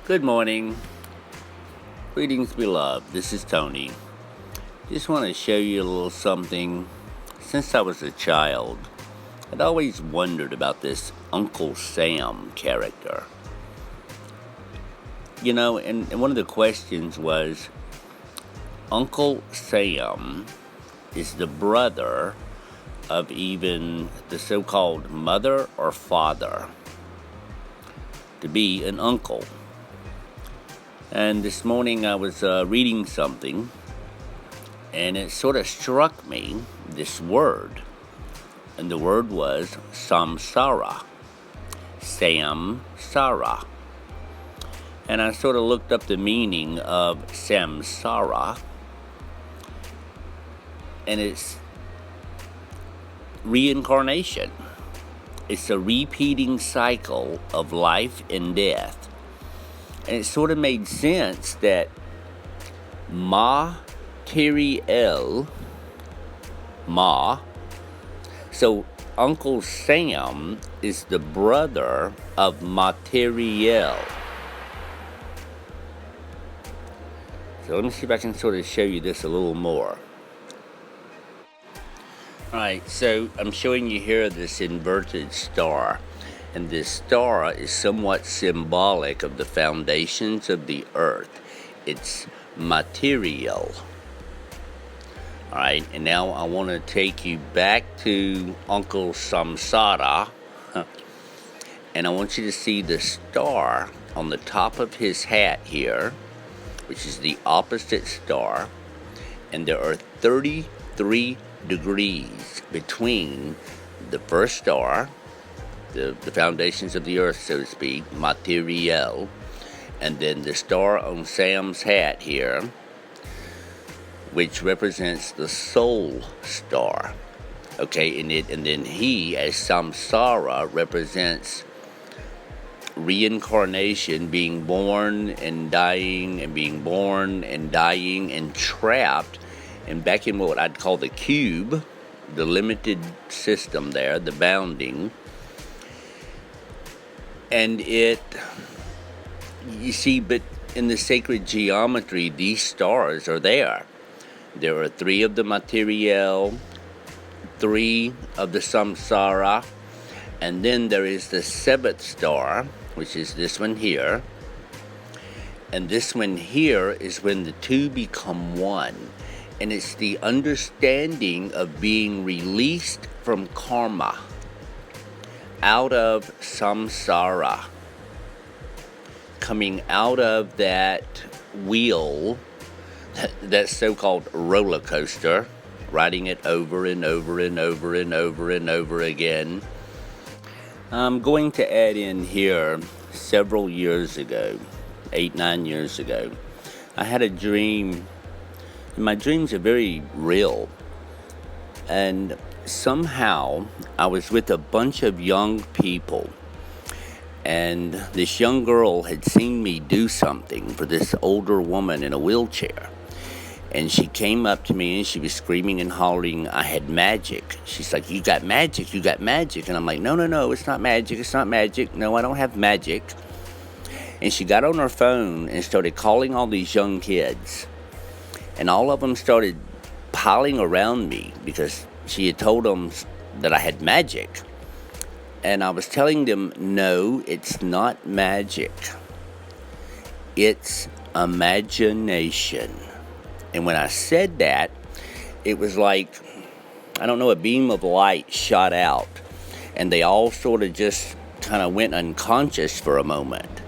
Good morning. Greetings, beloved. This is Tony. Just want to show you a little something. Since I was a child, I'd always wondered about this Uncle Sam character. You know, and one of the questions was, Uncle Sam is the brother of even the so-called mother or father to be an uncle. And this morning I was reading something, and it sort of struck me, this word. And the word was SamSara. Sam Sara. And I sort of looked up the meaning of Sam Sara, and it's reincarnation. It's a repeating cycle of life and death. And it sort of made sense that material, so Uncle Sam is the brother of material. So let me see if I can sort of show you this a little more. Alright, so I'm showing you here this inverted star. And this star is somewhat symbolic of the foundations of the earth. It's material. Alright, and now I want to take you back to Uncle SamSara. And I want you to see the star on the top of his hat here, which is the opposite star. And there are 33 degrees between the first star, the foundations of the earth, so to speak, material, and then the star on Sam's hat here, which represents the soul star. Okay, and then he, as SamSara, represents reincarnation, being born and dying, and being born and dying and trapped, and back in what I'd call the cube, the limited system there, the bounding. And you see, but in the sacred geometry, these stars are there. There are 3 of the material, 3 of the SamSara, and then there is the 7th star, which is this one here. And this one here is when the 2 become 1. And it's the understanding of being released from karma, out of samsara, coming out of that wheel, that so-called roller coaster, riding it over and over and over and over and over again. I'm going to add in here, several years ago, 8-9 years ago, I had a dream. My dreams are very real, and somehow I was with a bunch of young people, and this young girl had seen me do something for this older woman in a wheelchair, and she came up to me and she was screaming and hollering I had magic. She's like, you got magic, and I'm like, no, it's not magic, no, I don't have magic. And she got on her phone and started calling all these young kids. And all of them started piling around me because she had told them that I had magic. And I was telling them, no, it's not magic. It's imagination. And when I said that, it was like, I don't know, a beam of light shot out. And they all sort of just kind of went unconscious for a moment.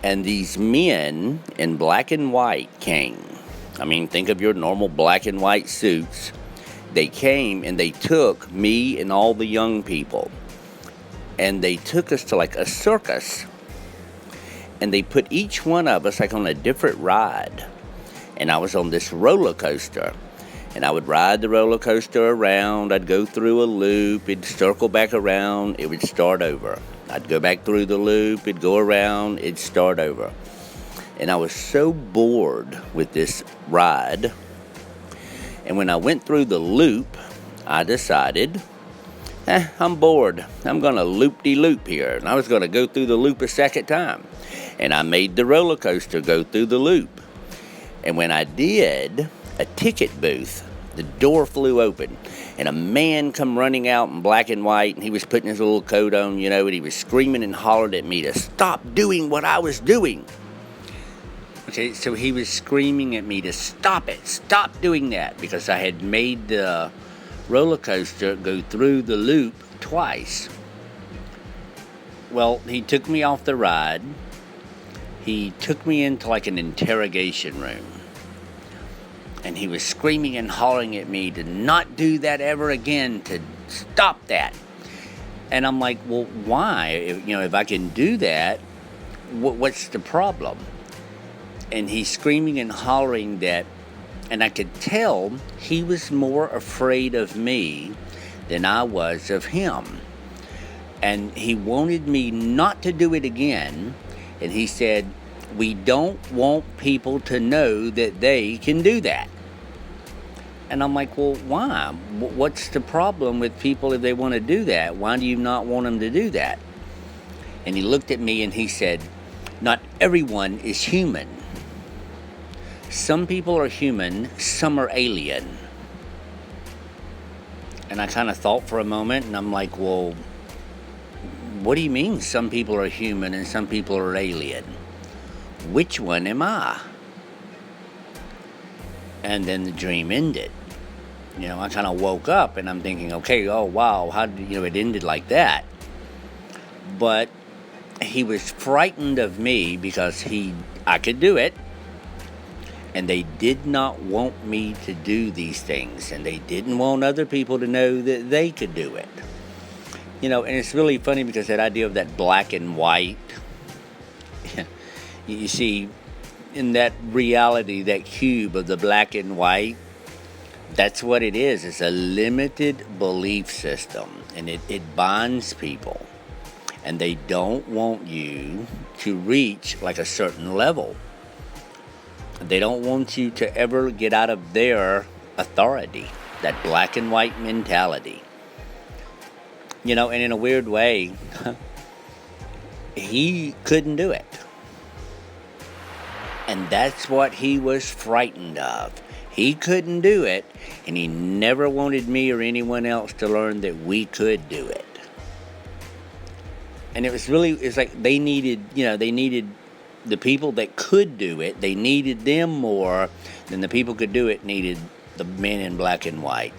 And these men in black and white came. I mean, think of your normal black and white suits. They came and they took me and all the young people, and they took us to like a circus, and they put each one of us like on a different ride. And I was on this roller coaster, and I would ride the roller coaster around. I'd go through a loop, it'd circle back around, it would start over. I'd go back through the loop, it'd go around, it'd start over. And I was so bored with this ride. And when I went through the loop, I decided I'm bored. I'm going to loop-de-loop here. And I was going to go through the loop a second time. And I made the roller coaster go through the loop. And when I did, a ticket booth, the door flew open. And a man come running out in black and white. And he was putting his little coat on, you know, and he was screaming and hollered at me to stop doing what I was doing. Okay, so he was screaming at me to stop it. Stop doing that. Because I had made the roller coaster go through the loop twice. Well, he took me off the ride. He took me into like an interrogation room. And he was screaming and hollering at me to not do that ever again, to stop that. And I'm like, well, why? If I can do that, what's the problem? And he's screaming and hollering that, and I could tell he was more afraid of me than I was of him. And he wanted me not to do it again. And he said, we don't want people to know that they can do that. And I'm like, well, why? What's the problem with people if they want to do that? Why do you not want them to do that? And he looked at me and he said, not everyone is human. Some people are human, some are alien. And I kind of thought for a moment, and I'm like, well, what do you mean some people are human and some people are alien? Which one am I? And then the dream ended. I kind of woke up and I'm thinking, okay, oh wow, how did it ended like that? But he was frightened of me because I could do it. And they did not want me to do these things. And they didn't want other people to know that they could do it. And it's really funny because that idea of that black and white, you see, in that reality, that cube of the black and white, that's what it is. It's a limited belief system. And it binds people. And they don't want you to reach like a certain level. They don't want you to ever get out of their authority, that black and white mentality. And in a weird way, he couldn't do it. And that's what he was frightened of. He couldn't do it, and he never wanted me or anyone else to learn that we could do it. And it's like they needed the people that could do it, they needed them more than the people could do it needed the men in black and white.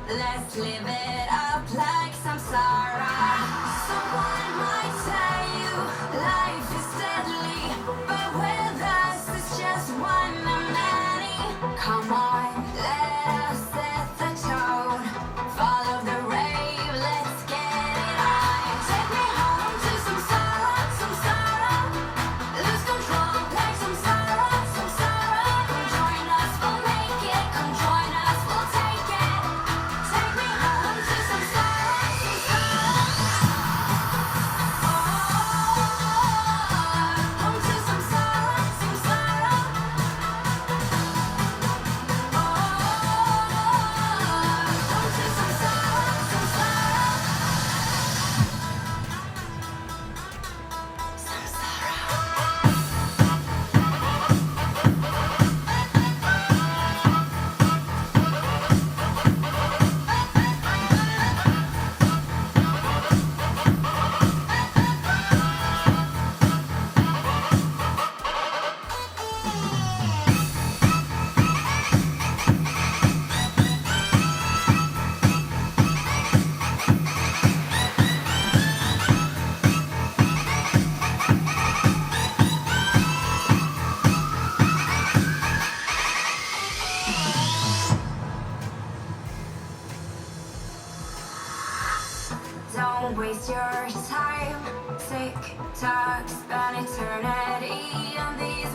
Let's live it up like SamSara. Someone might tell you life is deadly, but with us it's just one of many. Come on, let us set the tone. Follow the rave, let's get it on. Take me home to SamSara, SamSara. Lose control like SamSara, SamSara. Come join us, we'll make it. Come join us, we'll take it. Take me home to SamSara, SamSara. Home to SamSara, SamSara. Home to SamSara, SamSara. Don't waste your time. TikTok, spend eternity on these